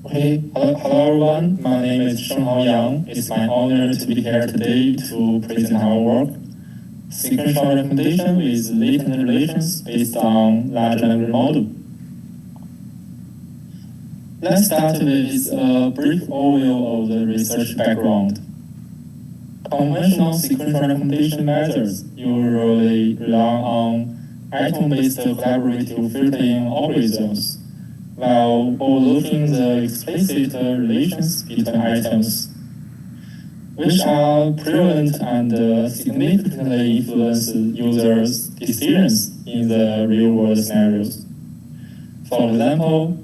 Okay, hello everyone. My name is Shenghao. It's my honor to be here today to present our work, Sequential recommendation with latent relations based on large language model. Let's start with a brief overview of the research background. Conventional sequential recommendation methods usually rely on item-based collaborative filtering algorithms, while overlooking the explicit relations between items, which are prevalent and significantly influence users' decisions in the real-world scenarios. For example,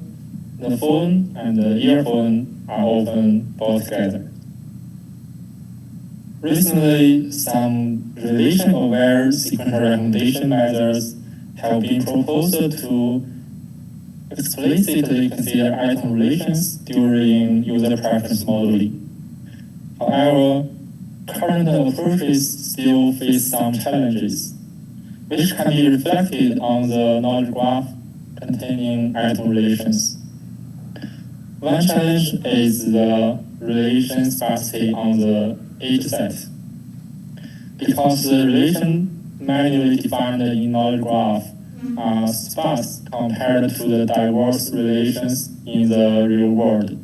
the phone and the earphone are often bought together. Recently, some relation-aware sequential recommendation methods have been proposed to explicitly consider item relations during user preference modeling. However, current approaches still face some challenges, which can be reflected on the knowledge graph containing item relations. One challenge is the relation sparsity on the age set. Because the relation manually defined in knowledge graph are sparse compared to the diverse relations in the real world.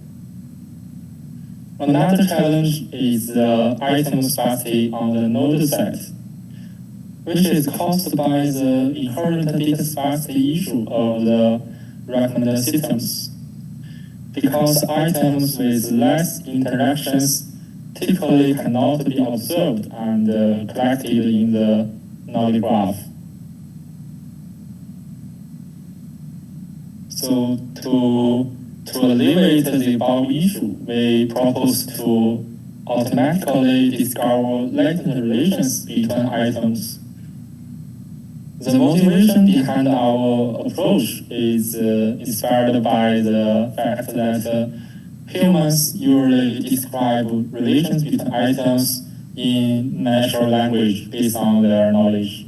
Another challenge is the item sparsity on the node set, which is caused by the inherent data sparsity issue of the recommender systems. Because items with less interactions typically cannot be observed and collected in the knowledge graph. So to alleviate the above issue, we propose to automatically discover latent relations between items. The motivation behind our approach is inspired by the fact that humans usually describe relations between items in natural language based on their knowledge.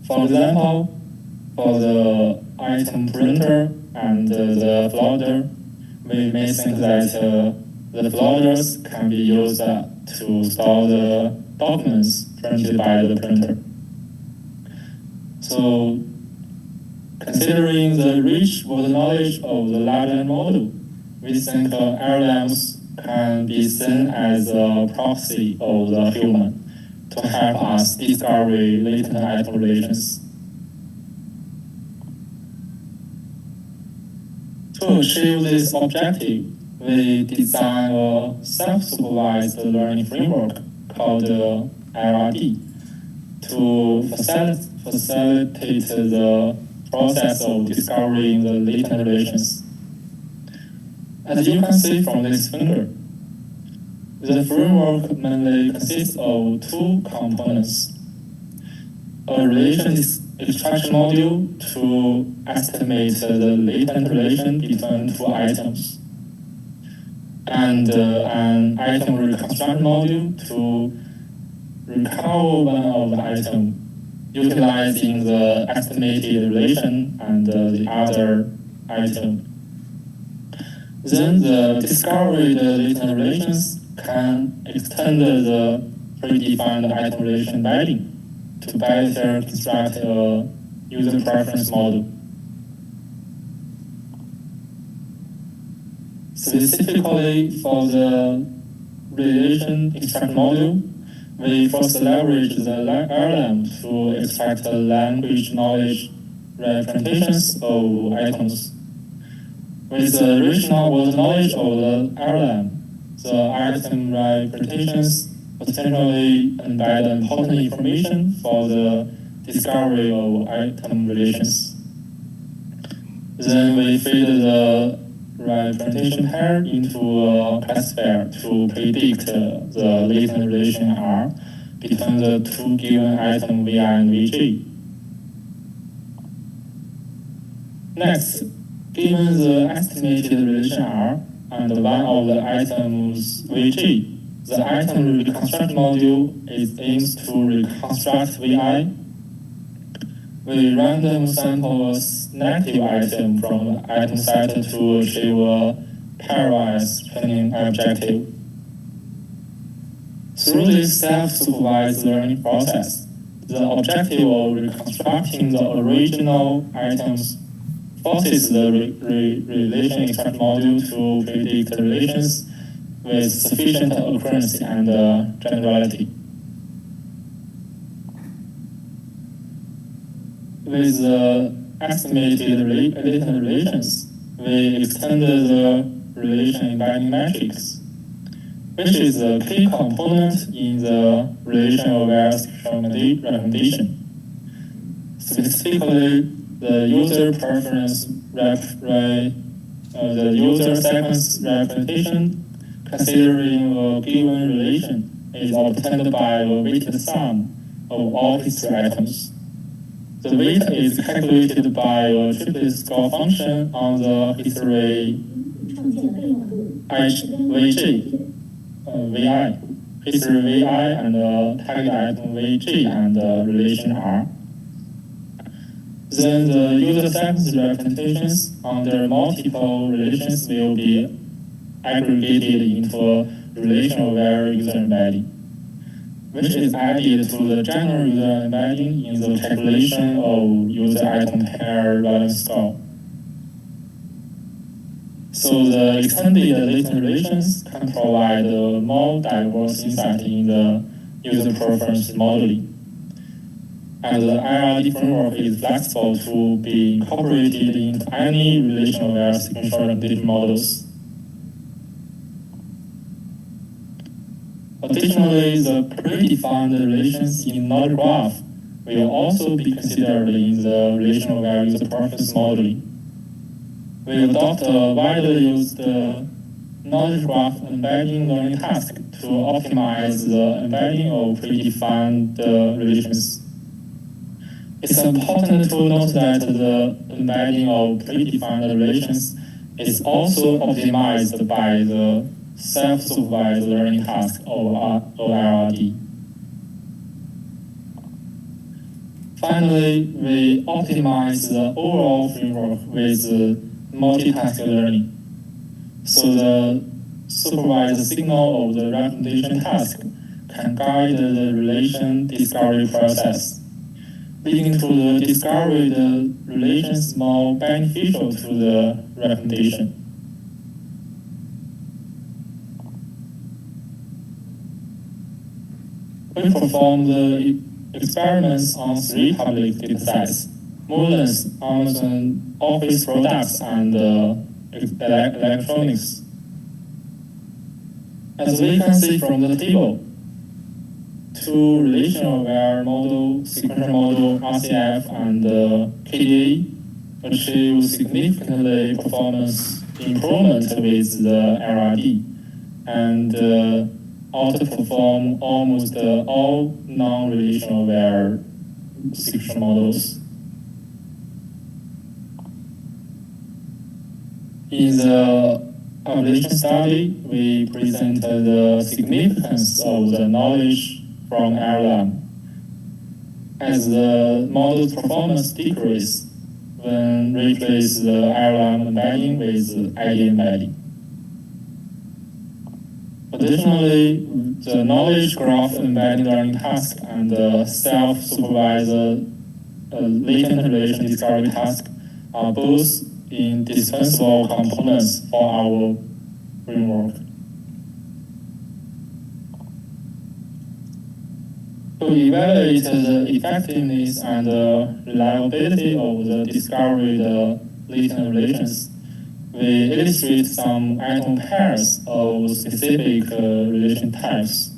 For example, for the item printer and the floater, we may think that the floaters can be used to store the documents printed by the printer. So, considering the rich world knowledge of the large language model, we think LLMs can be seen as a proxy of the human to help us discover latent item relations. To achieve this objective, we design a self-supervised learning framework called LRD to facilitate the process of discovering the latent relations. As you can see from this figure, the framework mainly consists of two components: a relation extraction module to estimate the latent relation between two items, and an item reconstruction module to recover one of the items, utilizing the estimated relation and the other item. Then the discovered latent relations can extend the predefined item relation value to better construct a user preference model. Specifically for the relation extract module, we first leverage the LLM to extract language knowledge representations of items. With the rich world knowledge of the LLM, the item representations potentially embed important information for the discovery of item relations. Then we feed the representation pair into a classifier to predict the latent relation R between the two given items Vi and Vg. Next, given the estimated relation R and one of the items Vg, the item reconstruct module aims to reconstruct Vi. We random sample a negative item from the item set to achieve a pairwise training objective. Through this self-supervised learning process, the objective of reconstructing the original items forces the relation extract module to predict relations with sufficient accuracy and generality. With the estimated latent relations, we extended the relation embedding matrix, which is a key component in the relation-aware sequential recommendation. Specifically, the user preference the user sequence representation considering a given relation is obtained by a weighted sum of all history items. The weight is calculated by a triplet score function on the history Weizhi, VI, history VI, and target item VG, and relation R. Then the user sequence representations under multiple relations will be aggregated into a relation-aware user embedding, which is added to the general user embedding in the calculation of user item pair relevance score. So the extended latent relations can provide a more diverse insight in the user preference modeling. And the IRD framework is flexible to be incorporated into any relation-aware sequential recommendation models. Additionally, the predefined relations in knowledge graph will also be considered in the relation-aware user preference modeling. We adopt a widely used knowledge graph embedding learning task to optimize the embedding of predefined relations. It's important to note that the embedding of predefined relations is also optimized by the self-supervised learning task of IRD. Finally, we optimize the overall framework with multitask learning. So the supervised signal of the recommendation task can guide the relation discovery process, leading to the discovered relations more beneficial to the recommendation. We performed the experiments on 3 public datasets: Mullins, Amazon Office products, and electronics. As we can see from the table, 2 relational-aware model, sequential model, RCF, and KDA achieve significantly performance improvement with the LRD, and outperform almost all non-relational-aware sequential models. In the evaluation study, we presented the significance of the knowledge from LLM as the model's performance decreases when replace the LLM embedding with ID embedding. Additionally, the knowledge graph embedding learning task and the self-supervised latent relation discovery task are both indispensable components for our framework. To evaluate the effectiveness and reliability of the discovered latent relations, we illustrate some item pairs of specific relation types.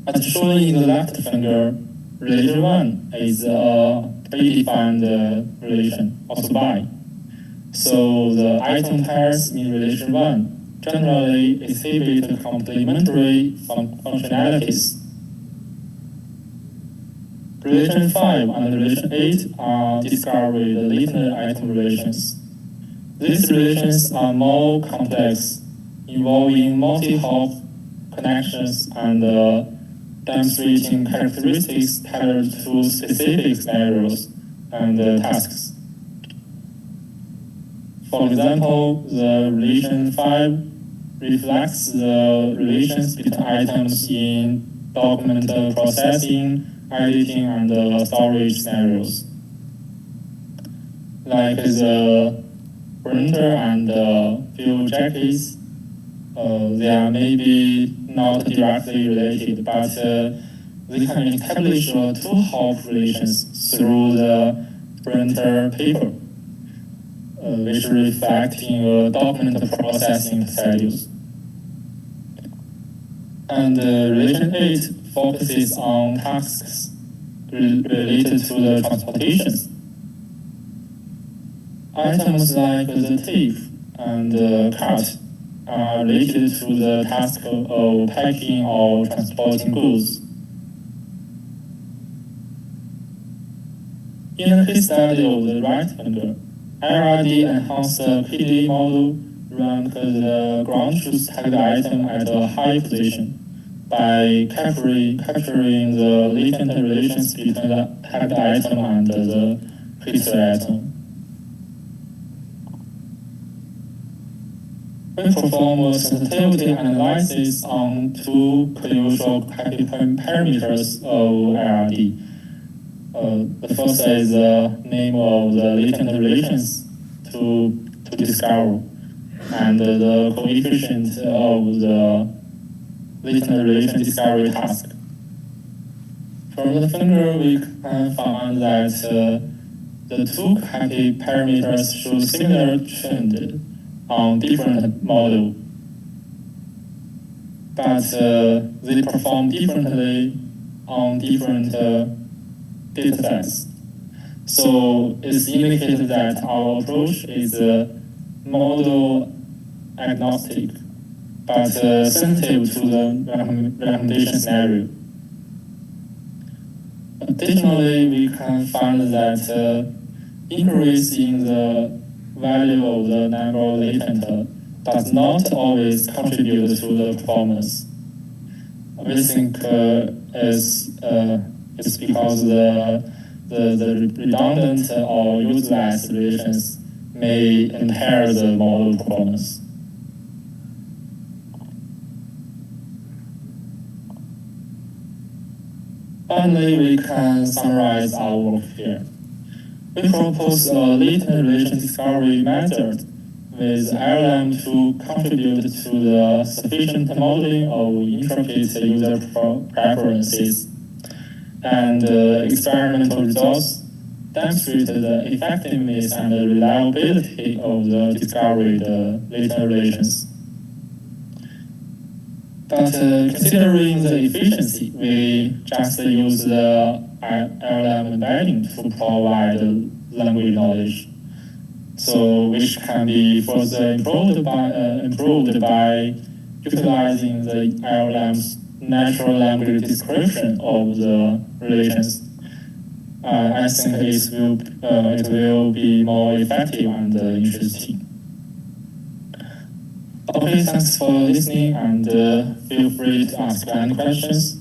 As shown in the left figure, relation 1 is a predefined relation, also by. So the item pairs in relation 1 generally exhibit complementary functionalities. Relation 5 and relation 8 are discovered latent item relations. These relations are more complex, involving multi-hop connections and demonstrating characteristics tailored to specific scenarios and tasks. For example, the relation 5 reflects the relations between items in document processing, editing, and storage scenarios. Like the printer and fuel jackets, they are maybe not directly related, but they can establish two-hop relations through the printer paper, which reflect in document processing schedules. And relation 8 focuses on tasks related to the transportations. Items like the tape and the cart are related to the task of packing or transporting goods. In the case study of the right finger, LRD enhanced the PD model ranked the ground truth tagged item at a high position by capturing the latent relations between the tagged item and the history item. We perform a sensitivity analysis on two crucial parameters of LRD. The first is the name of the latent relations to discover, and the coefficient of the latent relation discovery task. From the finger, we can find that the two parameters show similar trend on different models, but they perform differently on different data sets. So it's indicated that our approach is model agnostic, but sensitive to the recommendation scenario. Additionally, we can find that increase in the value of the number of latent does not always contribute to the performance. We think it's because the redundant or useless relations may impair the model performance. Finally, we can summarize our work here. We propose a latent relation discovery method with LLM to contribute to the sufficient modeling of intricate user preferences, and experimental results demonstrate the effectiveness and the reliability of the discovered latent relations. But considering the efficiency, we just use the LLM embedding to provide language knowledge, so which can be further improved by utilizing the LLM's natural language description of the relations. I think it will be more effective and interesting. Okay, thanks for listening, and feel free to ask any questions.